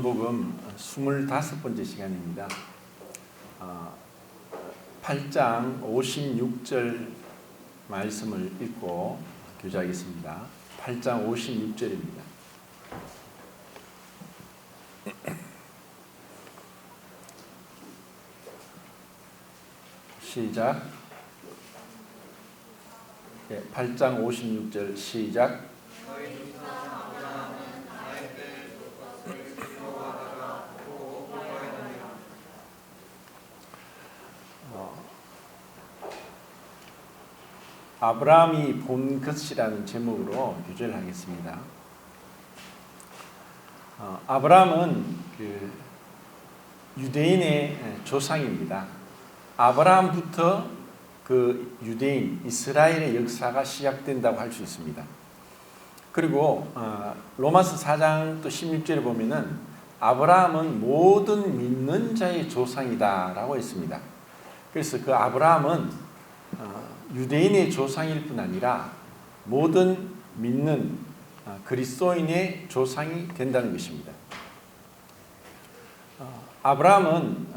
요한복음 25번째 시간입니다. 8장 56절 말씀을 읽고 교제하겠습니다. 8장 56절입니다. 시작. 8장 56절 시작. 아브라함이 본 것이라는 제목으로 교제를 하겠습니다. 아브라함은 유대인의 조상입니다. 아브라함부터 그 유대인 이스라엘의 역사가 시작된다고 할 수 있습니다. 그리고 로마서 4장 또 16절에 보면은 아브라함은 모든 믿는 자의 조상이다라고 했습니다. 그래서 그 아브라함은 유대인의 조상일 뿐 아니라 모든 믿는 그리스도인의 조상이 된다는 것입니다. 아브라함은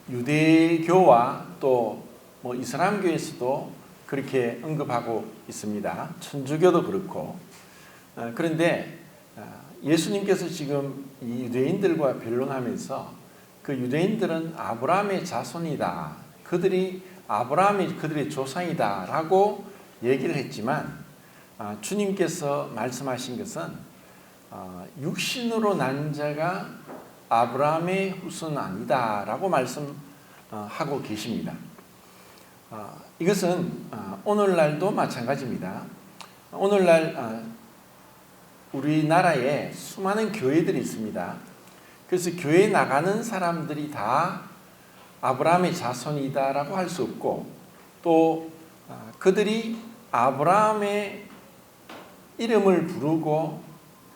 유대교와 또 이슬람교에서도 그렇게 언급하고 있습니다. 천주교도 그렇고. 그런데 예수님께서 지금 이 유대인들과 변론하면서 그 유대인들은 아브라함의 자손이다. 아브라함이 그들의 조상이다 라고 얘기를 했지만 주님께서 말씀하신 것은 육신으로 난 자가 아브라함의 후손은 아니다 라고 말씀하고 계십니다. 이것은 오늘날도 마찬가지입니다. 오늘날 우리나라에 수많은 교회들이 있습니다. 그래서 교회에 나가는 사람들이 다 아브라함의 자손이다라고 할 수 없고 또 그들이 아브라함의 이름을 부르고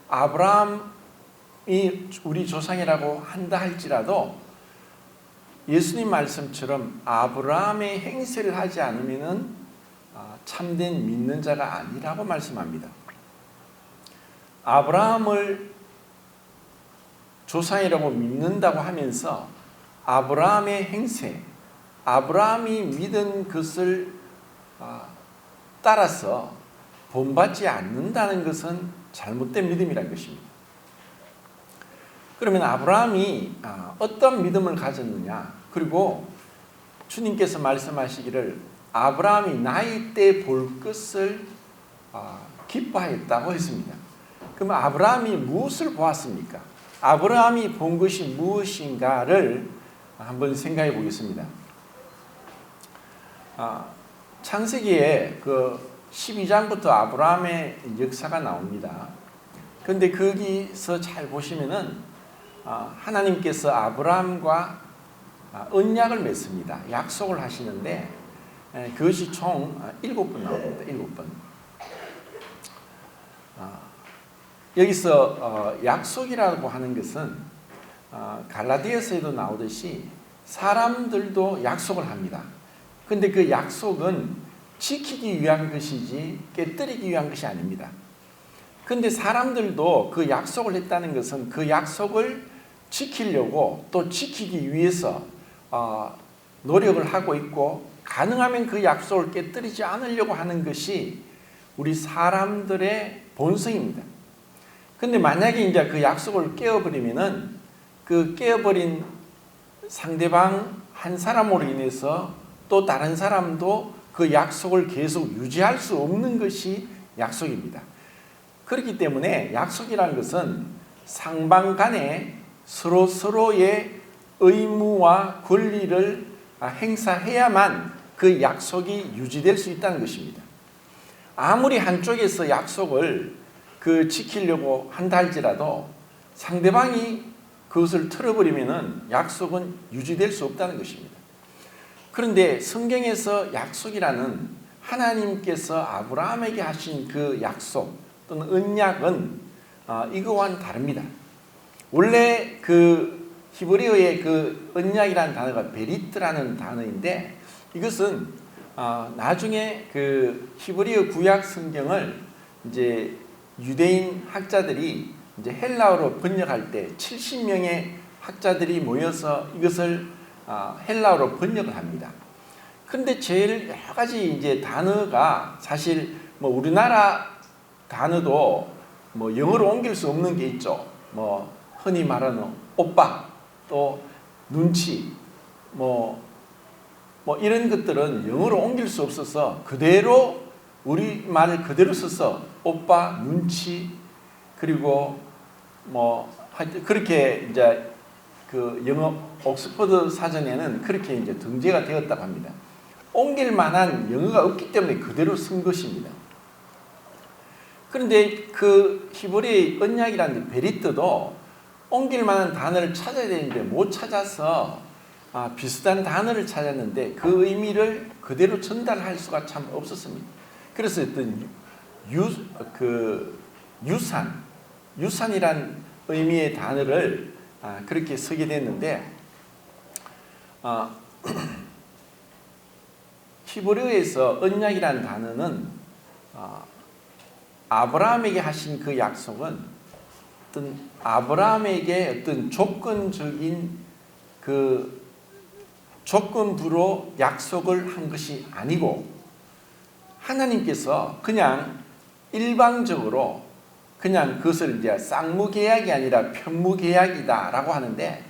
아브라함이 우리 조상이라고 한다 할지라도 예수님 말씀처럼 아브라함의 행세를 하지 않으면 참된 믿는 자가 아니라고 말씀합니다. 아브라함을 조상이라고 믿는다고 하면서 아브라함의 행세, 아브라함이 믿은 것을 따라서 본받지 않는다는 것은 잘못된 믿음이라는 것입니다. 그러면 아브라함이 어떤 믿음을 가졌느냐? 그리고 주님께서 말씀하시기를 아브라함이 나이 때 볼 것을 기뻐하였다고 했습니다. 그러면 아브라함이 무엇을 보았습니까? 아브라함이 본 것이 무엇인가를 한번 생각해 보겠습니다. 창세기에 그 12장부터 아브라함의 역사가 나옵니다. 그런데 거기서 잘 보시면은 하나님께서 아브라함과 언약을 맺습니다. 약속을 하시는데 그것이 총 7번 나옵니다. 7번. 여기서 약속이라고 하는 것은 갈라디아서에도 나오듯이 사람들도 약속을 합니다. 그런데 그 약속은 지키기 위한 것이지 깨뜨리기 위한 것이 아닙니다. 그런데 사람들도 그 약속을 했다는 것은 그 약속을 지키려고 또 지키기 위해서 노력을 하고 있고 가능하면 그 약속을 깨뜨리지 않으려고 하는 것이 우리 사람들의 본성입니다. 그런데 만약에 이제 그 약속을 깨어버리면은 그 깨어버린 상대방 한 사람으로 인해서 또 다른 사람도 그 약속을 계속 유지할 수 없는 것이 약속입니다. 그렇기 때문에 약속이라는 것은 상방 간에 서로의 의무와 권리를 행사해야만 그 약속이 유지될 수 있다는 것입니다. 아무리 한쪽에서 약속을 지키려고 한다 할지라도 상대방이 그것을 틀어버리면 약속은 유지될 수 없다는 것입니다. 그런데 성경에서 약속이라는 하나님께서 아브라함에게 하신 그 약속 또는 언약은 이거와는 다릅니다. 원래 그 히브리어의 그 언약이라는 단어가 베리트라는 단어인데 이것은 나중에 그 히브리어 구약 성경을 이제 유대인 학자들이 이제 헬라어로 번역할 때 70명의 학자들이 모여서 이것을 헬라어로 번역을 합니다. 그런데 제일 여러 가지 이제 단어가 사실 뭐 우리나라 단어도 뭐 영어로 옮길 수 없는 게 있죠. 뭐 흔히 말하는 오빠, 또 눈치, 뭐 이런 것들은 영어로 옮길 수 없어서 그대로 우리말을 그대로 써서 오빠, 눈치, 그리고 뭐 하여튼 그렇게 이제 그 영어 옥스퍼드 사전에는 그렇게 이제 등재가 되었다고 합니다. 옮길 만한 영어가 없기 때문에 그대로 쓴 것입니다. 그런데 그 히브리 언약이라는 베리트도 옮길 만한 단어를 찾아야 되는데 못 찾아서 비슷한 단어를 찾았는데 그 의미를 그대로 전달할 수가 참 없었습니다. 그래서 어떤 유산이란 의미의 단어를 그렇게 쓰게 됐는데 히브리어에서 언약이라는 단어는 아브라함에게 하신 그 약속은 어떤 아브라함에게 어떤 조건적인 그 조건부로 약속을 한 것이 아니고 하나님께서 그냥 일방적으로 그냥 그것을 이제 쌍무계약이 아니라 편무계약이다라고 하는데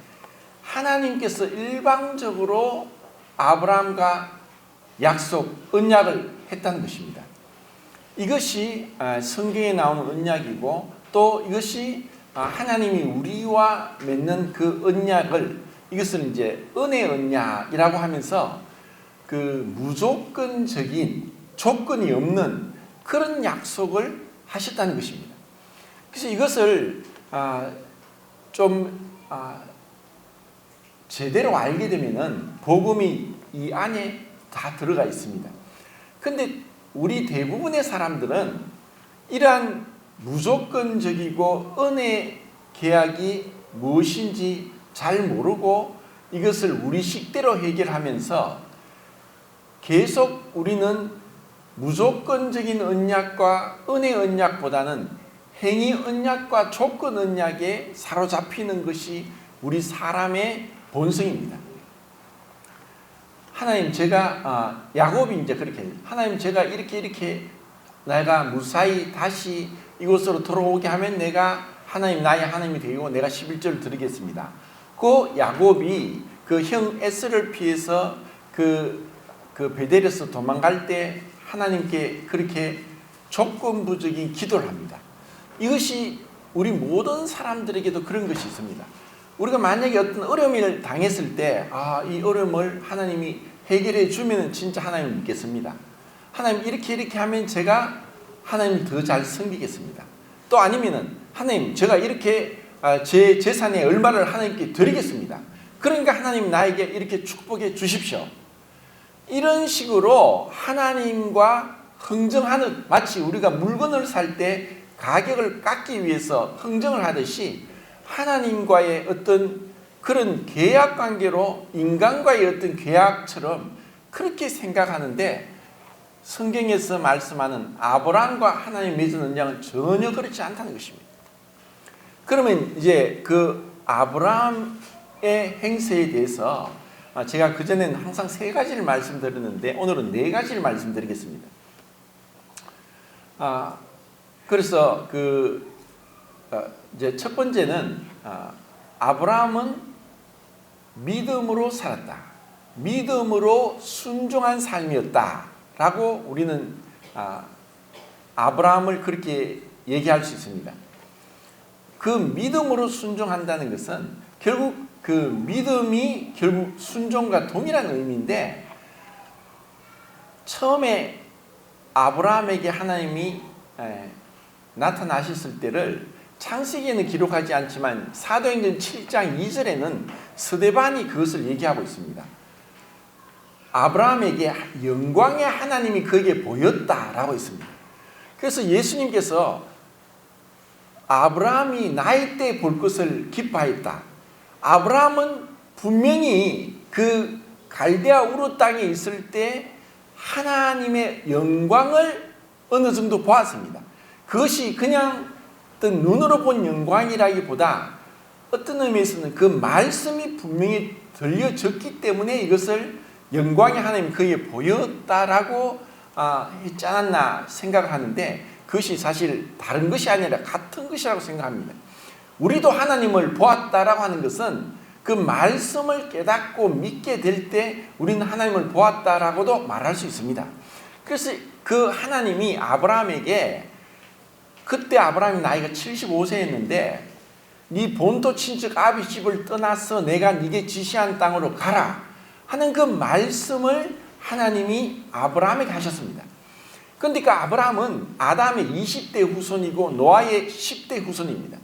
하나님께서 일방적으로 아브라함과 약속, 언약을 했다는 것입니다. 이것이 성경에 나오는 언약이고 또 이것이 하나님이 우리와 맺는 그 언약을 이것을 이제 은혜 언약이라고 하면서 그 무조건적인 조건이 없는 그런 약속을 하셨다는 것입니다. 그래서 이것을 좀 제대로 알게 되면은 복음이 이 안에 다 들어가 있습니다. 근데 우리 대부분의 사람들은 이러한 무조건적이고 은혜 계약이 무엇인지 잘 모르고 이것을 우리 식대로 해결하면서 계속 우리는 무조건적인 언약과 은혜 언약보다는 행위 언약과 조건 언약에 사로잡히는 것이 우리 사람의 본성입니다. 하나님 제가 야곱이 이제 그렇게 하나님 제가 이렇게 내가 무사히 다시 이곳으로 돌아오게 하면 내가 하나님 나의 하나님이 되고 내가 11조를 드리겠습니다. 그 야곱이 그 형 에스를 피해서 그 베델에서 도망갈 때 하나님께 그렇게 조건부적인 기도를 합니다. 이것이 우리 모든 사람들에게도 그런 것이 있습니다. 우리가 만약에 어떤 어려움을 당했을 때 이 어려움을 하나님이 해결해 주면 진짜 하나님을 믿겠습니다. 하나님 이렇게 하면 제가 하나님을 더 잘 섬기겠습니다. 또 아니면은 하나님 제가 이렇게 제 재산의 얼마를 하나님께 드리겠습니다. 그러니까 하나님 나에게 이렇게 축복해 주십시오. 이런 식으로 하나님과 흥정하는, 마치 우리가 물건을 살 때 가격을 깎기 위해서 흥정을 하듯이 하나님과의 어떤 그런 계약 관계로 인간과의 어떤 계약처럼 그렇게 생각하는데 성경에서 말씀하는 아브라함과 하나님 맺은 언약은 전혀 그렇지 않다는 것입니다. 그러면 이제 그 아브라함의 행세에 대해서 제가 그전에는 항상 3가지를 말씀드렸는데 오늘은 4가지를 말씀드리겠습니다. 그래서 이제 첫 번째는 아브라함은 믿음으로 살았다. 믿음으로 순종한 삶이었다라고 우리는 아브라함을 그렇게 얘기할 수 있습니다. 그 믿음으로 순종한다는 것은 결국 그 믿음이 결국 순종과 동일한 의미인데 처음에 아브라함에게 하나님이 나타나셨을 때를 창세기에는 기록하지 않지만 사도행전 7장 2절에는 스데반이 그것을 얘기하고 있습니다. 아브라함에게 영광의 하나님이 그에게 보였다라고 했습니다. 그래서 예수님께서 아브라함이 나이 때 볼 것을 기뻐하였다. 아브라함은 분명히 그 갈대아 우르 땅에 있을 때 하나님의 영광을 어느 정도 보았습니다. 그것이 그냥 어떤 눈으로 본 영광이라기보다 어떤 의미에서는 그 말씀이 분명히 들려졌기 때문에 이것을 영광의 하나님 그에 보였다라고 했지 않았나 생각을 하는데, 그것이 사실 다른 것이 아니라 같은 것이라고 생각합니다. 우리도 하나님을 보았다라고 하는 것은 그 말씀을 깨닫고 믿게 될 때 우리는 하나님을 보았다라고도 말할 수 있습니다. 그래서 그 하나님이 아브라함에게, 그때 아브라함이 나이가 75세였는데 네 본토 친척 아비 집을 떠나서 내가 네게 지시한 땅으로 가라 하는 그 말씀을 하나님이 아브라함에게 하셨습니다. 그런데 그 아브라함은 아담의 20대 후손이고 노아의 10대 후손입니다.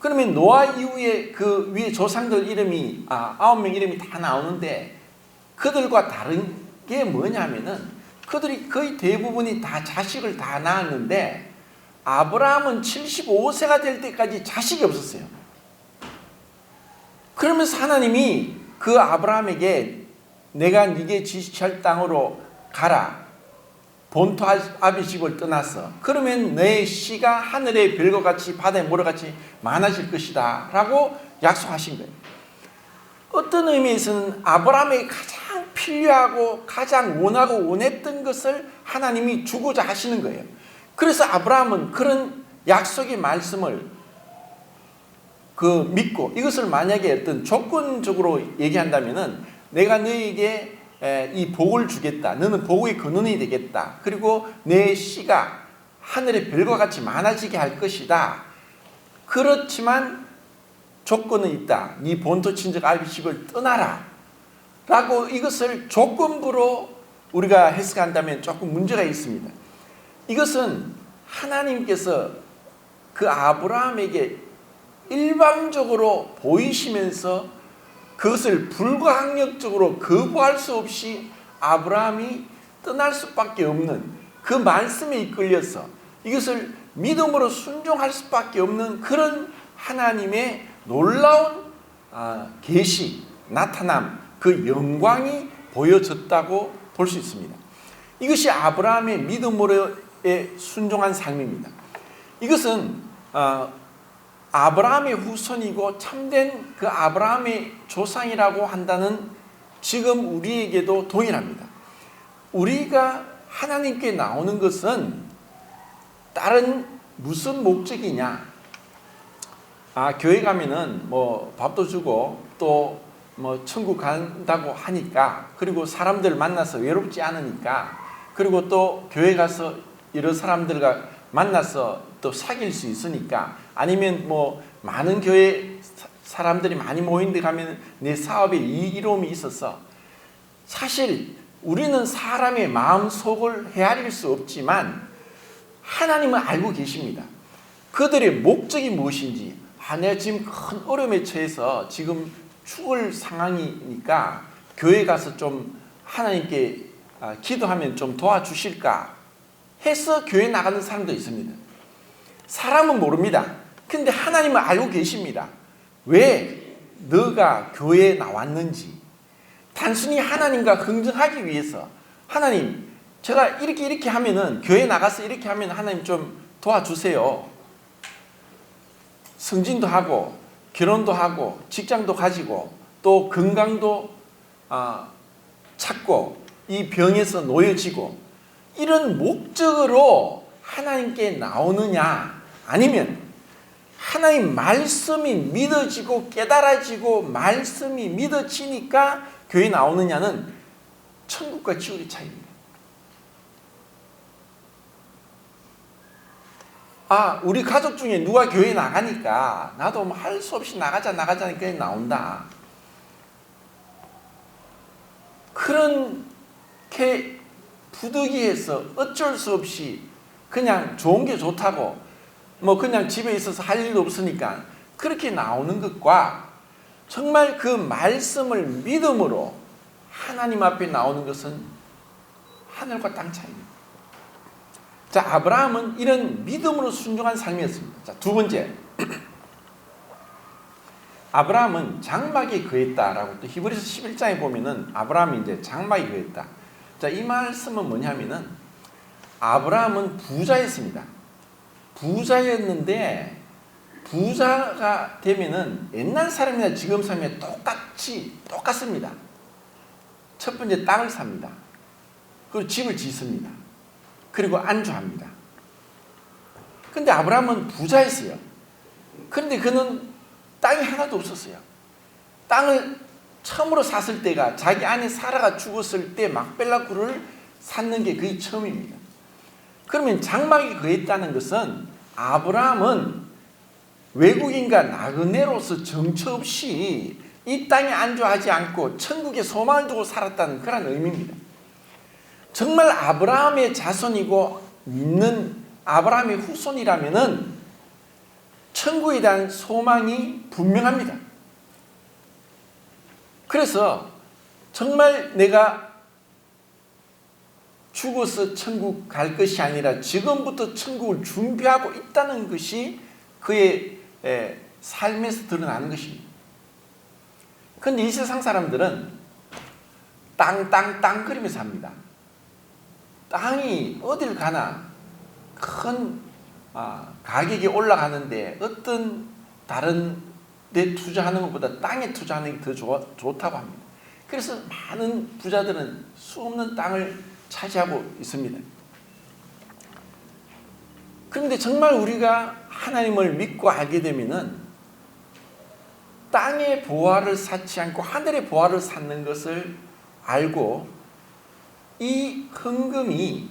그러면 노아 이후에 그 위에 조상들 이름이 9명 이름이 다 나오는데, 그들과 다른 게 뭐냐면은 그들이 거의 대부분이 다 자식을 다 낳았는데 아브라함은 75세가 될 때까지 자식이 없었어요. 그러면서 하나님이 그 아브라함에게 내가 네게 지시할 땅으로 가라, 본토 아비 집을 떠나서, 그러면 내 씨가 하늘의 별과 같이 바다의 모래 같이 많아질 것이다 라고 약속하신 거예요. 어떤 의미에서는 아브라함에게 가장 필요하고 가장 원하고 원했던 것을 하나님이 주고자 하시는 거예요. 그래서 아브라함은 그런 약속의 말씀을 믿고, 이것을 만약에 어떤 조건적으로 얘기한다면은 내가 너에게 이 복을 주겠다, 너는 복의 근원이 되겠다, 그리고 내 씨가 하늘의 별과 같이 많아지게 할 것이다. 그렇지만 조건은 있다. 네 본토 친척 아비 집을 떠나라 라고 이것을 조건부로 우리가 해석한다면 조금 문제가 있습니다. 이것은 하나님께서 그 아브라함에게 일방적으로 보이시면서 그것을 불가항력적으로 거부할 수 없이 아브라함이 떠날 수밖에 없는 그 말씀에 이끌려서 이것을 믿음으로 순종할 수밖에 없는 그런 하나님의 놀라운 계시, 나타남, 그 영광이 보여졌다고 볼 수 있습니다. 이것이 아브라함의 믿음으로의 순종한 삶입니다. 이것은 아브라함의 후손이고 참된 그 아브라함의 조상이라고 한다는 지금 우리에게도 동일합니다. 우리가 하나님께 나오는 것은 다른 무슨 목적이냐? 교회 가면은 뭐 밥도 주고 또 뭐 천국 간다고 하니까, 그리고 사람들 만나서 외롭지 않으니까, 그리고 또 교회 가서 여러 사람들과 만나서 또 사귈 수 있으니까, 아니면 뭐 많은 교회 사람들이 많이 모인 데 가면 내 사업에 이로움이 있어서, 사실 우리는 사람의 마음속을 헤아릴 수 없지만 하나님은 알고 계십니다. 그들의 목적이 무엇인지. 내가 지금 큰 어려움에 처해서 지금 죽을 상황이니까 교회 가서 좀 하나님께 기도하면 좀 도와주실까 해서 교회 나가는 사람도 있습니다. 사람은 모릅니다. 근데 하나님은 알고 계십니다. 왜 너가 교회에 나왔는지. 단순히 하나님과 흥정하기 위해서, 하나님 제가 이렇게 하면은, 교회 나가서 이렇게 하면 하나님 좀 도와주세요. 승진도 하고 결혼도 하고 직장도 가지고 또 건강도 찾고 이 병에서 놓여지고, 이런 목적으로 하나님께 나오느냐, 아니면 하나님 말씀이 믿어지고 깨달아지고 말씀이 믿어지니까 교회 나오느냐는 천국과 지옥의 차이입니다. 우리 가족 중에 누가 교회 나가니까 나도 뭐 할 수 없이 나가자니까 나온다. 그렇게 부득이해서 어쩔 수 없이 그냥 좋은 게 좋다고, 뭐 그냥 집에 있어서 할 일도 없으니까 그렇게 나오는 것과, 정말 그 말씀을 믿음으로 하나님 앞에 나오는 것은 하늘과 땅 차이입니다. 자, 아브라함은 이런 믿음으로 순종한 삶이었습니다. 자, 두 번째, 아브라함은 장막에 거했다라고 또 히브리서 11장에 보면은 아브라함이 이제 장막에 거했다. 자, 이 말씀은 뭐냐면은 아브라함은 부자였습니다. 부자였는데 부자가 되면은 옛날 사람이나 지금 사람이 똑같습니다. 첫 번째 땅을 삽니다. 그리고 집을 짓습니다. 그리고 안주합니다. 근데 아브라함은 부자였어요. 그런데 그는 땅이 하나도 없었어요. 땅을 처음으로 샀을 때가 자기 아내 사라가 죽었을 때 막벨라 굴을 샀는 게 거의 처음입니다. 그러면 장막이 거했다는 것은 아브라함은 외국인과 나그네로서 정처 없이 이 땅에 안주하지 않고 천국에 소망을 두고 살았다는 그런 의미입니다. 정말 아브라함의 자손이고 믿는 아브라함의 후손이라면은 천국에 대한 소망이 분명합니다. 그래서 정말 내가 죽어서 천국 갈 것이 아니라 지금부터 천국을 준비하고 있다는 것이 그의 삶에서 드러나는 것입니다. 그런데 이 세상 사람들은 땅 그리면서 삽니다. 땅이 어딜 가나 큰 가격이 올라가는데 어떤 다른 데 투자하는 것보다 땅에 투자하는 게 더 좋다고 합니다. 그래서 많은 부자들은 수없는 땅을 차지하고 있습니다. 그런데 정말 우리가 하나님을 믿고 알게 되면은 땅의 보화를 쌓지 않고 하늘의 보화를 쌓는 것을 알고 이 헌금이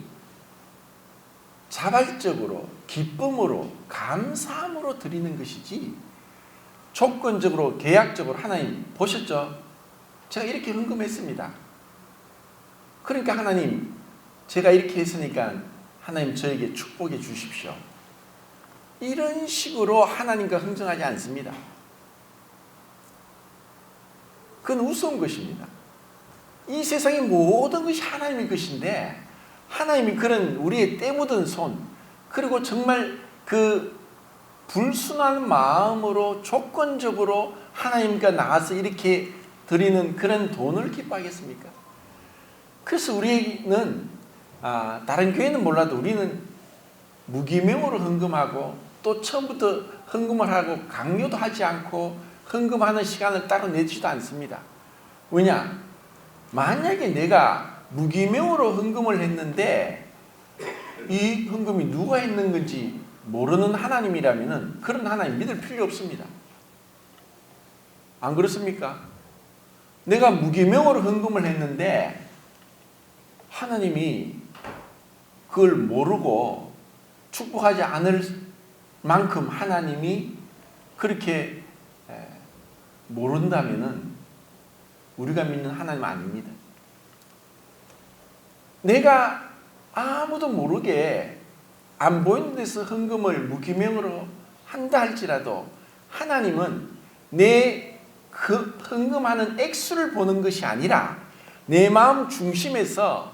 자발적으로 기쁨으로 감사함으로 드리는 것이지 조건적으로 계약적으로 하나님 보셨죠? 제가 이렇게 헌금했습니다. 그러니까 하나님 제가 이렇게 했으니까 하나님 저에게 축복해 주십시오. 이런 식으로 하나님과 흥정하지 않습니다. 그건 우스운 것입니다. 이 세상의 모든 것이 하나님의 것인데 하나님이 그런 우리의 때 묻은 손 그리고 정말 그 불순한 마음으로 조건적으로 하나님과 나가서 이렇게 드리는 그런 돈을 기뻐하겠습니까? 그래서 우리는 다른 교회는 몰라도 우리는 무기명으로 헌금하고 또 처음부터 헌금을 하고 강요도 하지 않고 헌금하는 시간을 따로 내지도 않습니다. 왜냐? 만약에 내가 무기명으로 헌금을 했는데 이 헌금이 누가 했는 건지 모르는 하나님이라면 그런 하나님 믿을 필요 없습니다. 안 그렇습니까? 내가 무기명으로 헌금을 했는데 하나님이 그걸 모르고 축복하지 않을 만큼 하나님이 그렇게 모른다면은 우리가 믿는 하나님 아닙니다. 내가 아무도 모르게 안 보이는 데서 헌금을 무기명으로 한다 할지라도 하나님은 내 그 헌금하는 액수를 보는 것이 아니라 내 마음 중심에서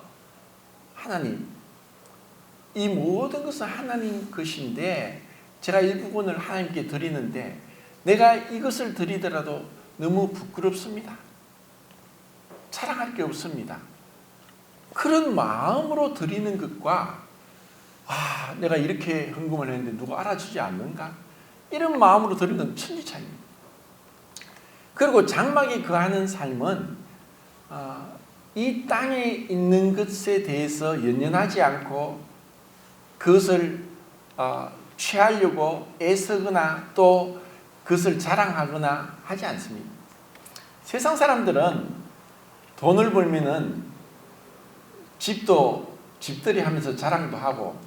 하나님 이 모든 것은 하나님 것인데 제가 일부분을 하나님께 드리는데 내가 이것을 드리더라도 너무 부끄럽습니다. 자랑할 게 없습니다. 그런 마음으로 드리는 것과 내가 이렇게 헌금을 했는데 누가 알아주지 않는가? 이런 마음으로 드리는 건 천지 차이입니다. 그리고 장막에 거하는 삶은 이 땅에 있는 것에 대해서 연연하지 않고 그것을 취하려고 애쓰거나 또 그것을 자랑하거나 하지 않습니다. 세상 사람들은 돈을 벌면은 집들이 하면서 자랑도 하고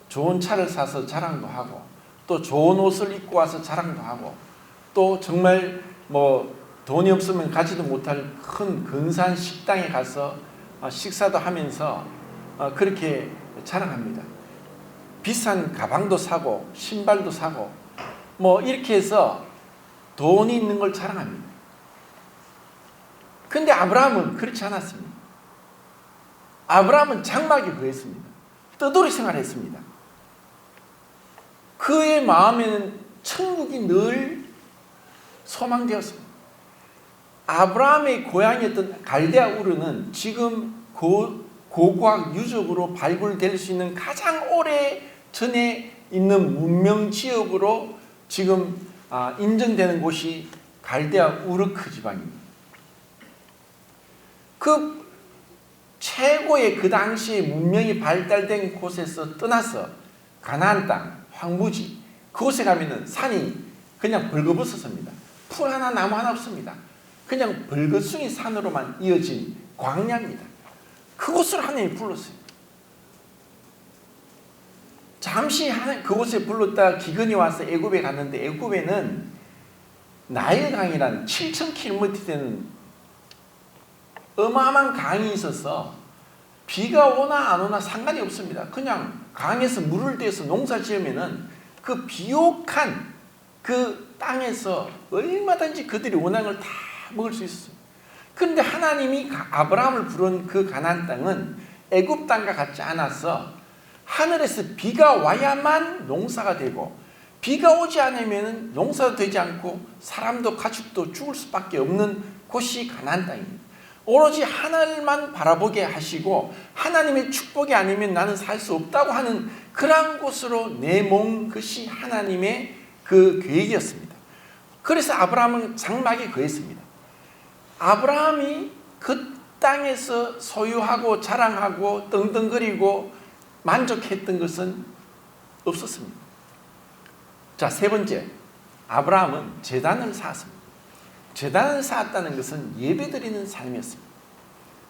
좋은 차를 사서 자랑도 하고 또 좋은 옷을 입고 와서 자랑도 하고 또 정말 돈이 없으면 가지도 못할 큰 근사한 식당에 가서 식사도 하면서 그렇게 자랑합니다. 비싼 가방도 사고 신발도 사고 이렇게 해서 돈이 있는 걸 자랑합니다. 그런데 아브라함은 그렇지 않았습니다. 아브라함은 장막에 거했습니다. 떠돌이 생활했습니다. 그의 마음에는 천국이 늘 소망되었습니다. 아브라함의 고향이었던 갈대아 우르는 지금 고고학 유적으로 발굴될 수 있는 가장 오래 전에 있는 문명 지역으로 지금 인정되는 곳이 갈대아 우르크 지방입니다. 그 최고의 그 당시에 문명이 발달된 곳에서 떠나서 가나안 땅, 황무지, 그곳에 가면은 산이 그냥 벌거벗었습니다. 풀 하나, 나무 하나 없습니다. 그냥 벌거숭이 산으로만 이어진 광야입니다. 그곳을 하나님이 불렀어요. 잠시 그곳에 불렀다가 기근이 와서 애굽에 갔는데, 애굽에는 나일강이라는 7,000km 되는 어마어마한 강이 있어서 비가 오나 안 오나 상관이 없습니다. 그냥 강에서 물을 대서 농사 지으면은 그 비옥한 그 땅에서 얼마든지 그들이 원하는 걸 다 먹을 수 있었어요. 그런데 하나님이 아브라함을 부른 그 가나안 땅은 애굽 땅과 같지 않아서 하늘에서 비가 와야만 농사가 되고, 비가 오지 않으면 농사도 되지 않고 사람도 가축도 죽을 수밖에 없는 곳이 가나안 땅입니다. 오로지 하늘만 바라보게 하시고 하나님의 축복이 아니면 나는 살 수 없다고 하는 그러한 곳으로 내몬 것이 하나님의 그 계획이었습니다. 그래서 아브라함은 장막에 거했습니다. 아브라함이 그 땅에서 소유하고 자랑하고 떵떵거리고 만족했던 것은 없었습니다. 자, 세 번째, 아브라함은 제단을 쌓았습니다. 제단을 쌓았다는 것은 예배드리는 삶이었습니다.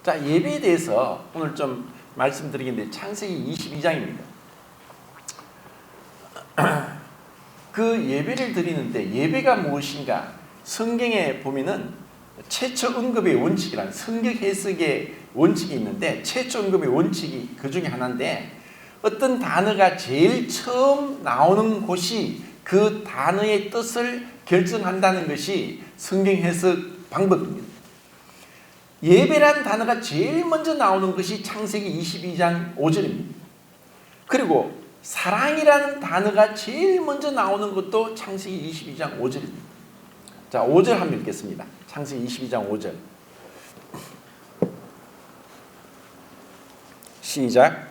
자, 예배에 대해서 오늘 좀 말씀드리겠는데, 창세기 22장입니다. 그 예배를 드리는데 예배가 무엇인가? 성경에 보면은 최초 언급의 원칙이라는 성경 해석의 원칙이 있는데, 최초 언급의 원칙이 그 중에 하나인데, 어떤 단어가 제일 처음 나오는 곳이 그 단어의 뜻을 결정한다는 것이 성경 해석 방법입니다. 예배라는 단어가 제일 먼저 나오는 것이 창세기 22장 5절입니다. 그리고 사랑이라는 단어가 제일 먼저 나오는 것도 창세기 22장 5절입니다. 자, 5절 한번 읽겠습니다. 창세기 22장 5절. 시작.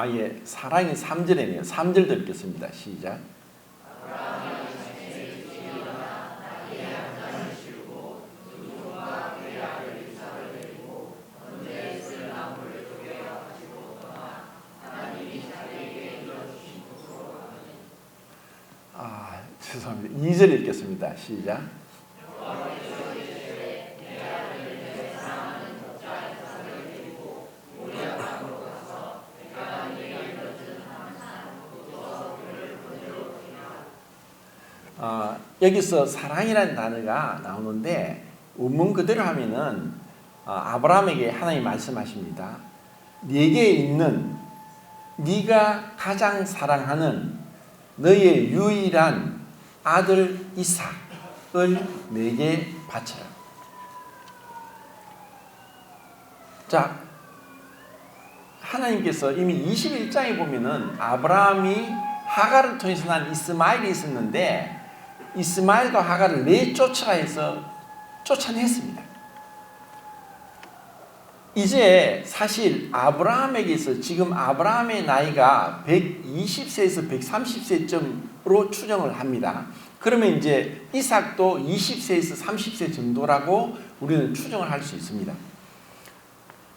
예, 사랑이 3절이네요. 3절도 읽겠습니다. 시작. 죄송합니다. 2절 읽겠습니다. 시작. 여기서 사랑이라는 단어가 나오는데, 원문 그대로 하면은 아브라함에게 하나님 말씀하십니다. 네게 있는 네가 가장 사랑하는 너의 유일한 아들 이삭을 내게 바쳐라. 자, 하나님께서 이미 21장에 보면은 아브라함이 하갈을 통해서 난 이스마엘이 있었는데, 이스마엘과 하갈을 내쫓으라 해서 쫓아냈습니다. 이제 사실 아브라함에게서 지금 아브라함의 나이가 120세에서 130세쯤으로 추정을 합니다. 그러면 이제 이삭도 20세에서 30세 정도라고 우리는 추정을 할 수 있습니다.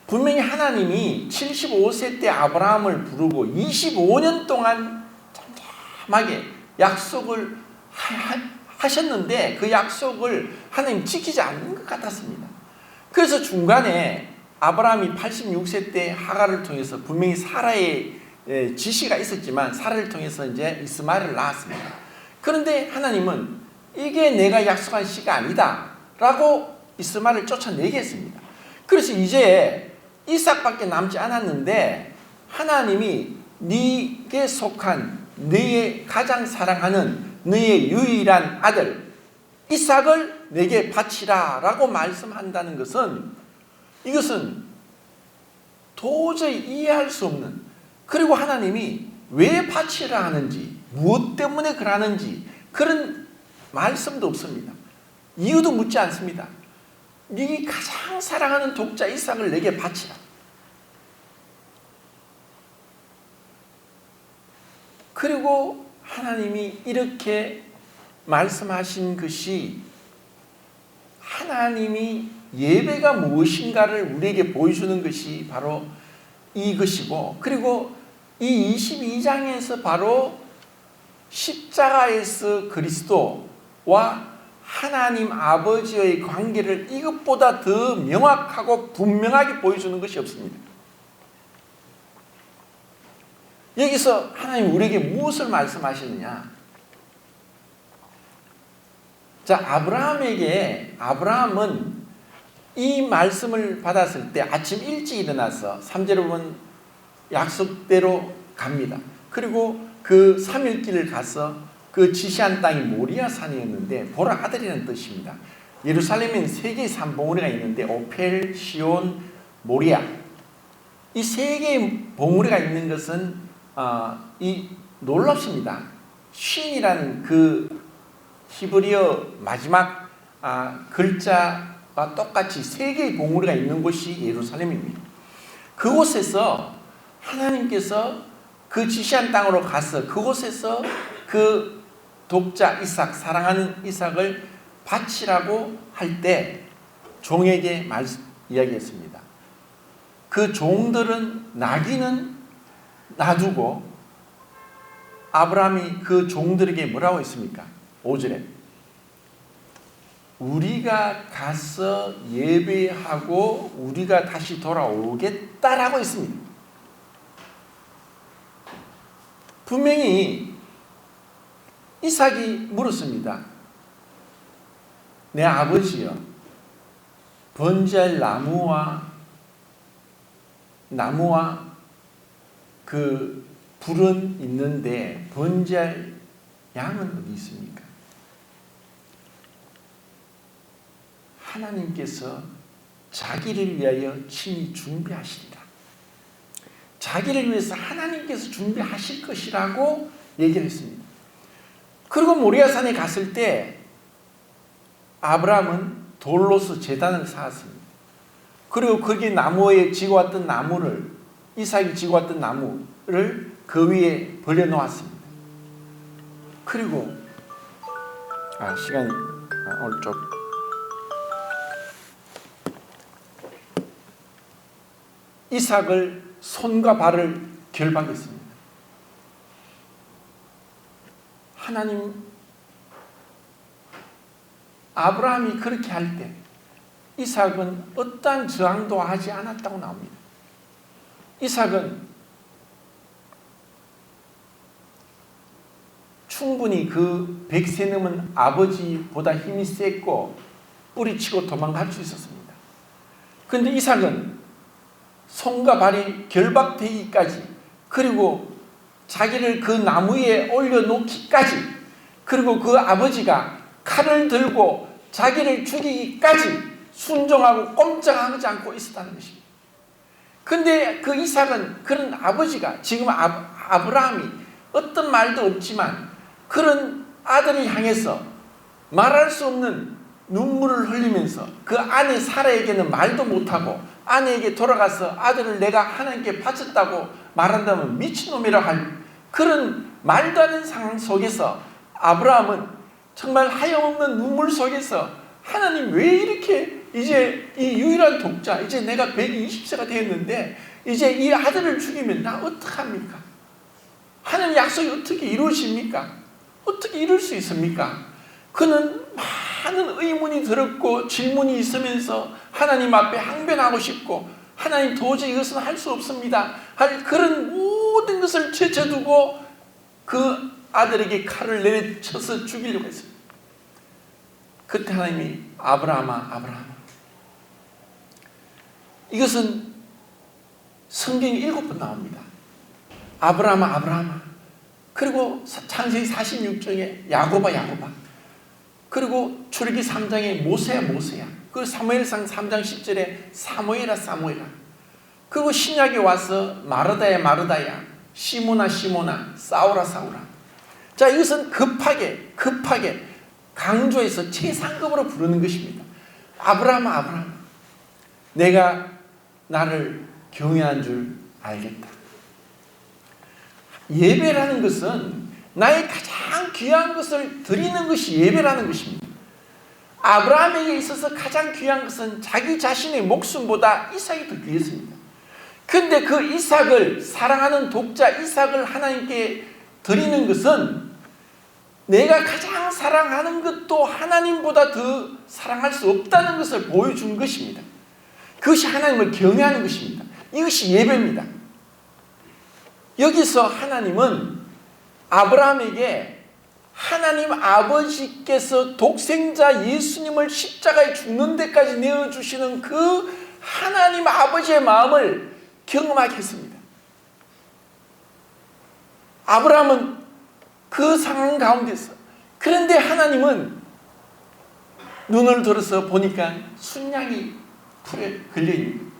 분명히 하나님이 75세 때 아브라함을 부르고 25년 동안 잠잠하게 약속을 하셨는데 그 약속을 하나님 지키지 않는 것 같았습니다. 그래서 중간에 아브라함이 86세 때 하갈을 통해서 분명히 사라의 지시가 있었지만 사라를 통해서 이제 이스마엘을 낳았습니다. 그런데 하나님은 이게 내가 약속한 시가 아니다 라고 이스마엘을 쫓아내게 했습니다. 그래서 이제 이삭밖에 남지 않았는데 하나님이 네게 속한 너의 가장 사랑하는 너의 유일한 아들 이삭을 내게 바치라 라고 말씀한다는 것은, 이것은 도저히 이해할 수 없는, 그리고 하나님이 왜 바치라 하는지 무엇 때문에 그러는지 그런 말씀도 없습니다. 이유도 묻지 않습니다. 네 가장 사랑하는 독자 이삭을 내게 바치라. 그리고 하나님이 이렇게 말씀하신 것이 하나님이 예배가 무엇인가를 우리에게 보여주는 것이 바로 이것이고, 그리고 이 22장에서 바로 십자가에서 그리스도와 하나님 아버지의 관계를 이것보다 더 명확하고 분명하게 보여주는 것이 없습니다. 여기서 하나님 우리에게 무엇을 말씀하시느냐? 자, 아브라함은 이 말씀을 받았을 때 아침 일찍 일어나서 3절에 보면 약속대로 갑니다. 그리고 그 3일길을 가서 그 지시한 땅이 모리아 산이었는데 보라 아들이라는 뜻입니다. 예루살렘엔 3개의 산 봉우리가 있는데 오펠, 시온, 모리아. 이 3개의 봉우리가 있는 것은 이 놀랍습니다. 쉰이라는 그 히브리어 마지막 글자와 똑같이 3개의 봉우리가 있는 곳이 예루살렘입니다. 그곳에서 하나님께서 그 지시한 땅으로 가서 그곳에서 그 독자 이삭, 사랑하는 이삭을 바치라고 할 때 종에게 이야기했습니다. 그 종들은 나귀는 놔두고 아브라함이 그 종들에게 뭐라고 했습니까? 5절에 우리가 가서 예배하고 우리가 다시 돌아오겠다라고 했습니다. 분명히 이삭이 물었습니다. 내 아버지여, 번제할 나무와 그 불은 있는데 번제할 양은 어디 있습니까? 하나님께서 자기를 위하여 친히 준비하시리라. 자기를 위해서 하나님께서 준비하실 것이라고 얘기를 했습니다. 그리고 모리아산에 갔을 때 아브라함은 돌로서 제단을 쌓았습니다. 그리고 거기 나무에 지고왔던 나무를, 이삭이 지고왔던 나무를 그 위에 벌려놓았습니다. 그리고 시간이 오늘 좀 이삭을 손과 발을 결박했습니다. 하나님, 아브라함이 그렇게 할 때 이삭은 어떠한 저항도 하지 않았다고 나옵니다. 이삭은 충분히 그 100세 넘은 아버지보다 힘이 셌고 뿌리치고 도망갈 수 있었습니다. 그런데 이삭은 손과 발이 결박되기까지, 그리고 자기를 그 나무 위에 올려놓기까지, 그리고 그 아버지가 칼을 들고 자기를 죽이기까지 순종하고 꼼짝하지 않고 있었다는 것입니다. 그런데 그 이삭은 그런 아버지가, 지금 아브라함이 어떤 말도 없지만 그런 아들을 향해서 말할 수 없는 눈물을 흘리면서 그 아내 사라에게는 말도 못하고 아내에게 돌아가서 아들을 내가 하나님께 바쳤다고 말한다면 미친놈이라 할 그런 말도 안 되는 상황 속에서 아브라함은 정말 하염없는 눈물 속에서 하나님 왜 이렇게 이제 이 유일한 독자, 이제 내가 120세가 되었는데 이제 이 아들을 죽이면 나 어떡합니까? 하나님 약속이 어떻게 이루어집니까? 어떻게 이룰 수 있습니까? 그는 많은 의문이 들었고 질문이 있으면서 하나님 앞에 항변하고 싶고 하나님 도저히 이것은 할 수 없습니다 할 그런 모든 것을 제쳐두고 그 아들에게 칼을 내려쳐서 죽이려고 했습니다. 그때 하나님이 아브라함아 이것은 성경에 7번 나옵니다. 아브라함아 그리고 창세기 46장에 야곱아 그리고 출애굽기 3장에 모세야 그리고 사무엘상 3장 10절에 사무엘아 그리고 신약에 와서 마르다야 시몬아 싸우라. 자, 이것은 급하게 강조해서 최상급으로 부르는 것입니다. 아브라함, 아브라함, 내가 나를 경외한 줄 알겠다. 예배라는 것은 나의 가장 귀한 것을 드리는 것이 예배라는 것입니다. 아브라함에게 있어서 가장 귀한 것은 자기 자신의 목숨보다 이삭이 더 귀했습니다. 근데 그 이삭을, 사랑하는 독자 이삭을 하나님께 드리는 것은 내가 가장 사랑하는 것도 하나님보다 더 사랑할 수 없다는 것을 보여준 것입니다. 그것이 하나님을 경외하는 것입니다. 이것이 예배입니다. 여기서 하나님은 아브라함에게 하나님 아버지께서 독생자 예수님을 십자가에 죽는 데까지 내어주시는 그 하나님 아버지의 마음을 경험하게 했습니다. 아브라함은 그 상황 가운데서, 그런데 하나님은 눈을 들어서 보니까 순양이 풀에 걸려있는 거예요.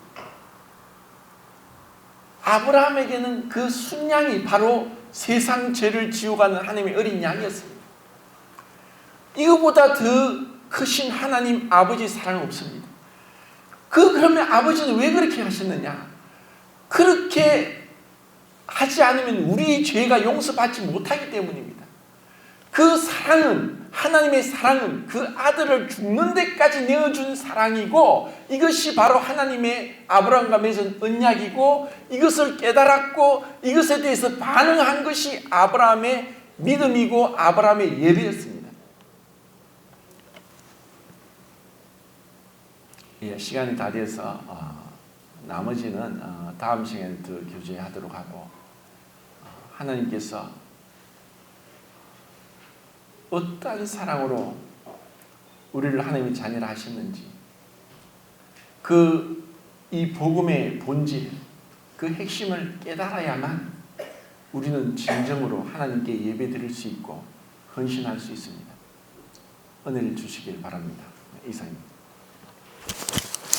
아브라함에게는 그 순양이 바로 세상 죄를 지워가는 하나님의 어린 양이었습니다. 이거보다 더 크신 하나님 아버지의 사랑은 없습니다. 그러면 아버지는 왜 그렇게 하셨느냐? 그렇게 하지 않으면 우리의 죄가 용서받지 못하기 때문입니다. 그 사랑은, 하나님의 사랑은 그 아들을 죽는 데까지 내어준 사랑이고, 이것이 바로 하나님의 아브라함과 맺은 언약이고, 이것을 깨달았고 이것에 대해서 반응한 것이 아브라함의 믿음이고 아브라함의 예배였습니다. 시간이 다 돼서 나머지는 다음 시간에 더 교제하도록 하고, 하나님께서 어떠한 사랑으로 우리를 하나님의 자녀라 하셨는지, 이 복음의 본질, 그 핵심을 깨달아야만 우리는 진정으로 하나님께 예배드릴 수 있고 헌신할 수 있습니다. 은혜를 주시길 바랍니다. 이상입니다.